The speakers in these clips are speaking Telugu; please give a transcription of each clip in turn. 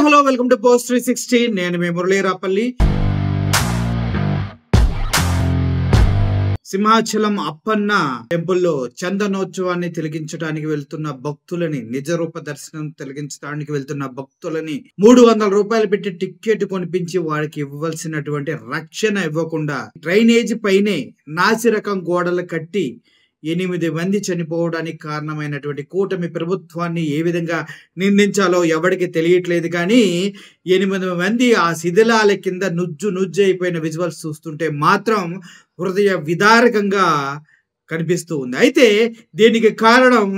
Hello welcome to post 360. నేను మీ మురళీరాపల్లి. సింహాచలం అప్పన్న టెంపుల్లో చందనోత్సవాన్ని తిలకించడానికి వెళ్తున్న భక్తులని, నిజరూప దర్శనం తిలకించడానికి వెళ్తున్న భక్తులని 300 రూపాయలు పెట్టి టికెట్ కొనిపించి వారికి ఇవ్వాల్సినటువంటి రక్షణ ఇవ్వకుండా డ్రైనేజీ పైనే నాసిరకం గోడలు కట్టి 8 మంది చనిపోవడానికి కారణమైనటువంటి కూటమి ప్రభుత్వాన్ని ఏ విధంగా నిందించాలో ఎవరికి తెలియట్లేదు. కానీ 8 మంది ఆ శిథిలాల కింద నుజ్జు అయిపోయిన విజువల్స్ చూస్తుంటే మాత్రం హృదయ విదారకంగా కనిపిస్తూ ఉంది. అయితే దీనికి కారణం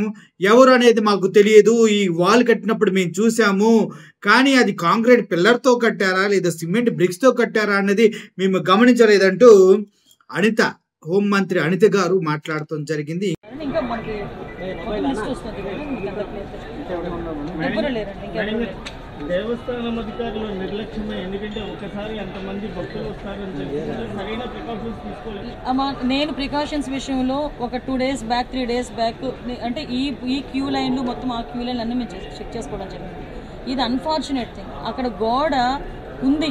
ఎవరు అనేది మాకు తెలియదు. ఈ వాల్ కట్టినప్పుడు మేము చూసాము, కానీ అది కాంక్రీట్ పిల్లర్తో కట్టారా లేదా సిమెంట్ బ్రిక్స్తో కట్టారా అన్నది మేము గమనించలేదంటూ హోంమంత్రి అనిత గారు మాట్లాడటం జరిగింది. దేవస్థానం అధికారులు నిర్లక్ష్యమే, ఎందుకంటే ఒకసారి అంతమంది భక్తులు వస్తారని చెప్పి సరైన ప్రికాషన్స్ తీసుకోలేదు. నేను ప్రికాషన్స్ విషయంలో ఒక 2 days బ్యాక్ 3 days బ్యాక్ అంటే ఈ క్యూ లైన్లు మొత్తం ఆ క్యూ లైన్లు అన్నీ మేము చెక్ చేసుకోవడం జరిగింది. ఇది అన్ఫార్చునేట్ థింగ్. అక్కడ గోడ ఉంది.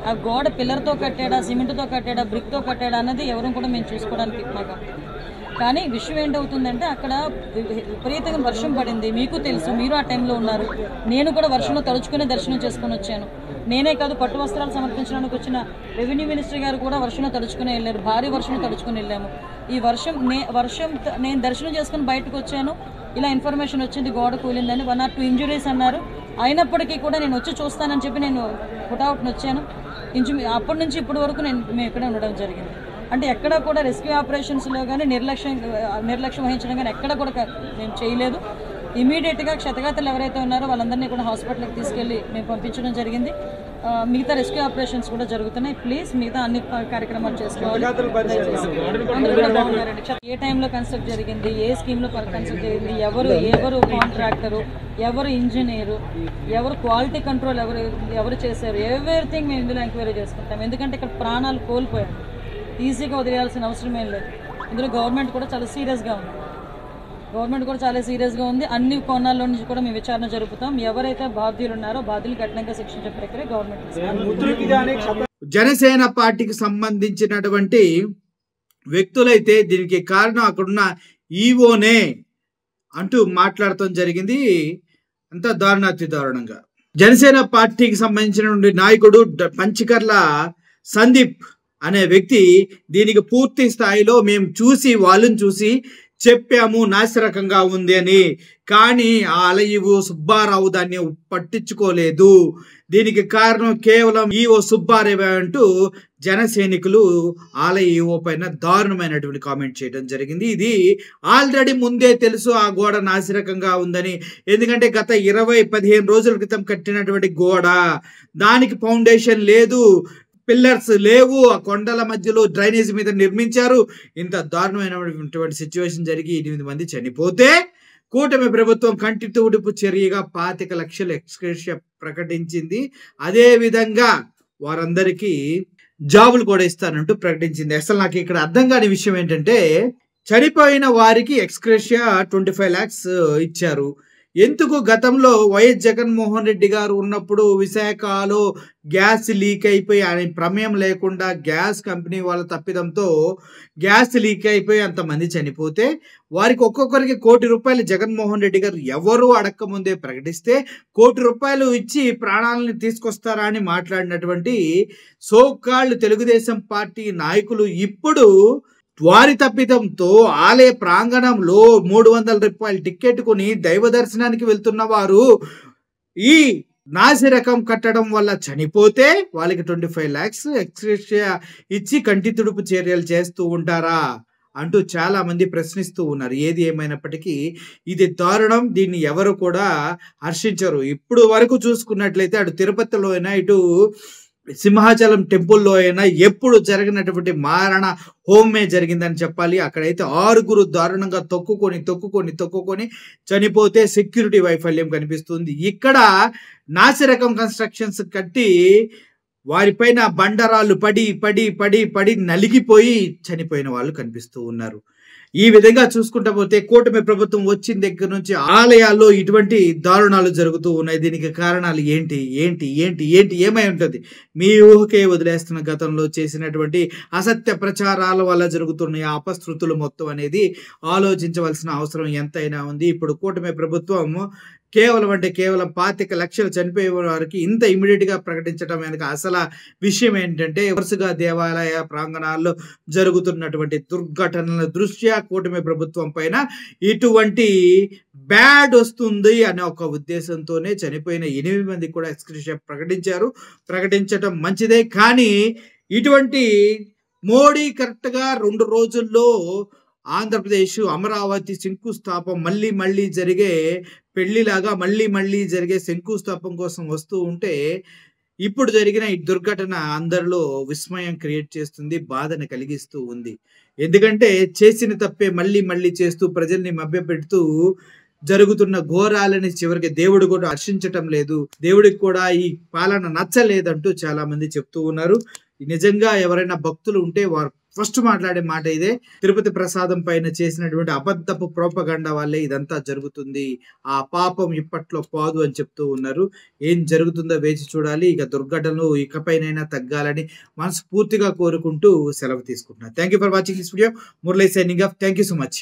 ఆ గోడ పిల్లర్తో కట్టాడా, సిమెంట్తో కట్టాడా, బ్రిక్తో కట్టాడా అన్నది ఎవరు కూడా మేము చూసుకోవడానికి మాకు. కానీ విషయం ఏంటవుతుందంటే అక్కడ విపరీతంగా వర్షం పడింది. మీకు తెలుసు, మీరు ఆ టైంలో ఉన్నారు. నేను కూడా వర్షంలో తడుచుకునే దర్శనం చేసుకుని వచ్చాను. నేనే కాదు, పట్టు వస్త్రాలు సమర్పించడానికి వచ్చిన రెవెన్యూ మినిస్టర్ గారు కూడా వర్షంలో తడుచుకుని వెళ్ళారు. భారీ వర్షంలో తడుచుకుని వెళ్ళాము. ఈ వర్షం నేను దర్శనం చేసుకుని బయటకు వచ్చాను. ఇలా ఇన్ఫర్మేషన్ వచ్చింది గోడ కూలిందని. 1 or 2 ఇంజురీస్ అన్నారు. అయినప్పటికీ కూడా నేను వచ్చి చూస్తానని చెప్పి నేను పుట్అవుట్ని వచ్చాను. అప్పటి నుంచి ఇప్పటి వరకు మేము ఇక్కడే ఉండడం జరిగింది. అంటే ఎక్కడ కూడా రెస్క్యూ ఆపరేషన్స్లో కానీ నిర్లక్ష్యం వహించడం కానీ ఎక్కడ కూడా మేము చేయలేదు. ఇమీడియట్గా క్షతగాతులు ఎవరైతే ఉన్నారో వాళ్ళందరినీ కూడా హాస్పిటల్కి తీసుకెళ్ళి మేము పంపించడం జరిగింది. మిగతా రెస్క్యూ ఆపరేషన్స్ కూడా జరుగుతున్నాయి. ప్లీజ్ మిగతా అన్ని కార్యక్రమాలు చేసుకోవాలి. అందరూ కూడా బాగున్నారండి. ఏ టైంలో కన్స్ట్రక్ట్ జరిగింది, ఏ స్కీమ్లో కన్స్ట్రక్ట్ జరిగింది, ఎవరు కాంట్రాక్టరు, ఎవరు ఇంజనీరు, ఎవరు క్వాలిటీ కంట్రోల్ ఎవరు చేశారు, ఎవ్రీథింగ్ మేము ఇందులో ఎంక్వైరీ చేసుకుంటాం. ఎందుకంటే ఇక్కడ ప్రాణాలు కోల్పోయాం. ఈజీగా వదిలేయాల్సిన అవసరం ఏం లేదు. ఇందులో గవర్నమెంట్ కూడా చాలా సీరియస్గా ఉంది. అన్ని కోణాల్లో నుంచి కూడా మేము విచారణ జరుపుతాం. ఎవరైతే బాధ్యులు ఉన్నారో బాధ్యులు కఠినంగా శిక్షించే ప్రక్రియ గవర్నమెంట్. జనసేన పార్టీకి సంబంధించినటువంటి వ్యక్తులైతే దీనికి కారణం అక్కడున్న ఈవోనే అంటూ మాట్లాడటం జరిగింది. అంతా దారుణాతి దారుణంగా. జనసేన పార్టీకి సంబంధించినటువంటి నాయకుడు పంచకర్ల సందీప్ అనే వ్యక్తి దీనికి పూర్తి స్థాయిలో మేము వాళ్ళని చూసి చెప్పాము నాసిరకంగా ఉంది అని. కానీ ఆ అలయివు సుబ్బారావు దాన్ని పట్టించుకోలేదు. దీనికి కారణం కేవలం ఈవో సుబ్బారావు అంటూ జన సైనికులు ఆలయ ఈవో పైన దారుణమైనటువంటి కామెంట్ చేయడం జరిగింది. ఇది ఆల్రెడీ ముందే తెలుసు ఆ గోడ నాసిరకంగా ఉందని. ఎందుకంటే గత 15 రోజుల క్రితం కట్టినటువంటి గోడ, దానికి ఫౌండేషన్ లేదు, పిల్లర్స్ లేవు, ఆ కొండల మధ్యలో డ్రైనేజ్ మీద నిర్మించారు. ఇంత దారుణమైనటువంటి సిచ్యువేషన్ జరిగి 8 మంది చనిపోతే కూటమి ప్రభుత్వం కంటి తుడుపు చర్యగా 25 లక్షల ఎక్స్గ్రేషియా ప్రకటించింది. అదే విధంగా వారందరికీ జాబులు కూడా ఇస్తానంటూ ప్రకటించింది. అసలు నాకు ఇక్కడ అర్థం కాని విషయం ఏంటంటే, చనిపోయిన వారికి ఎక్స్గ్రేషియా 25 lakhs ఇచ్చారు. ఎందుకు గతంలో వైఎస్ జగన్మోహన్ రెడ్డి గారు ఉన్నప్పుడు విశాఖలో గ్యాస్ లీక్ అయిపోయి ఆయన ప్రమేయం లేకుండా గ్యాస్ కంపెనీ వాళ్ళ తప్పిదంతో గ్యాస్ లీక్ అయిపోయి అంతమంది చనిపోతే వారికి ఒక్కొక్కరికి ₹1 కోటి జగన్మోహన్ రెడ్డి గారు ఎవరు అడక్క ముందే ప్రకటిస్తే ₹1 కోటి ఇచ్చి ప్రాణాలను తీసుకొస్తారా అని మాట్లాడినటువంటి సోకాళ్ళు తెలుగుదేశం పార్టీ నాయకులు ఇప్పుడు వారి తప్పిదంతో ఆలయ ప్రాంగణంలో 300 రూపాయల టికెట్ కొని దైవ దర్శనానికి వెళ్తున్న వారు ఈ నాసిరకం కట్టడం వల్ల చనిపోతే వాళ్ళకి 25 lakhs ఎక్స్గ్రేషియా ఇచ్చి కంటి తుడుపు చర్యలు చేస్తూ ఉంటారా అంటూ చాలా మంది ప్రశ్నిస్తూ ఉన్నారు. ఏది ఏమైనప్పటికీ ఇది దారుణం. దీన్ని ఎవరు కూడా హర్షించరు. ఇప్పుడు వరకు చూసుకున్నట్లయితే అటు తిరుపతిలో అయినా ఇటు సింహాచలం టెంపుల్లో అయినా ఎప్పుడు జరిగినటువంటి మారణ హోమే జరిగిందని చెప్పాలి. అక్కడైతే 6 దారుణంగా తొక్కుకొని చనిపోతే సెక్యూరిటీ వైఫల్యం కనిపిస్తుంది. ఇక్కడ నాసిరకం కన్స్ట్రక్షన్స్ కట్టి వారిపైన బండరాళ్ళు పడి నలిగిపోయి చనిపోయిన వాళ్ళు కనిపిస్తూ ఉన్నారు. ఈ విధంగా చూసుకుంటా పోతే కూటమి ప్రభుత్వం వచ్చిన దగ్గర నుంచి ఆలయాల్లో ఇటువంటి దారుణాలు జరుగుతూ ఉన్నాయి. దీనికి కారణాలు ఏంటి ఏంటి ఏంటి ఏంటి ఏమై ఉంటుంది? మీ ఊహకే వదిలేస్తున్న గతంలో చేసినటువంటి అసత్య ప్రచారాల వల్ల జరుగుతున్న అపశృతులు మొత్తం అనేది ఆలోచించవలసిన అవసరం ఎంతైనా ఉంది. ఇప్పుడు కూటమి ప్రభుత్వం కేవలం 25 లక్షలు చనిపోయే వారికి ఇంత ఇమీడియట్ గా ప్రకటించడం వెనుక అసలు విషయం ఏంటంటే, వరుసగా దేవాలయ ప్రాంగణాల్లో జరుగుతున్నటువంటి దుర్ఘటనల దృష్ట్యా కూటమి ప్రభుత్వం పైన ఇటువంటి బ్యాడ్ వస్తుంది అనే ఒక ఉద్దేశంతోనే చనిపోయిన 8 మంది కూడా ఎక్స్‌గ్రేషియా ప్రకటించడం మంచిదే. కానీ ఇటువంటి మోడీ కరెక్ట్ గా 2 రోజుల్లో ఆంధ్రప్రదేశ్ అమరావతి శంకుస్థాపం మళ్ళీ జరిగే పెళ్లిలాగా మళ్ళీ జరిగే శంకుస్థాపం కోసం వస్తూ ఉంటే, ఇప్పుడు జరిగిన ఈ దుర్ఘటన అందరిలో విస్మయం క్రియేట్ చేస్తుంది, బాధను కలిగిస్తూ ఉంది. ఎందుకంటే చేసిన తప్పే మళ్ళీ చేస్తూ ప్రజల్ని మభ్యపెడుతూ జరుగుతున్న ఘోరాలని చివరికి దేవుడు కూడా హర్షించటం లేదు, దేవుడికి కూడా ఈ పాలన నచ్చలేదంటూ చాలా మంది చెప్తూ ఉన్నారు. నిజంగా ఎవరైనా భక్తులు ఉంటే వారు ఫస్ట్ మాట్లాడే మాట ఇదే, తిరుపతి ప్రసాదం పైన చేసినటువంటి అబద్ధపు ప్రోపగండా వల్లే ఇదంతా జరుగుతుంది, ఆ పాపం ఇప్పట్లో పోదు అని చెప్తూ ఉన్నారు. ఏం జరుగుతుందో వేచి చూడాలి. ఇక దుర్ఘటనలు ఇకపైనైనా తగ్గాలని మనస్ఫూర్తిగా కోరుకుంటూ సెలవు తీసుకుంటున్నాను. Thank you for watching this video. Murali signing off. Thank you so much.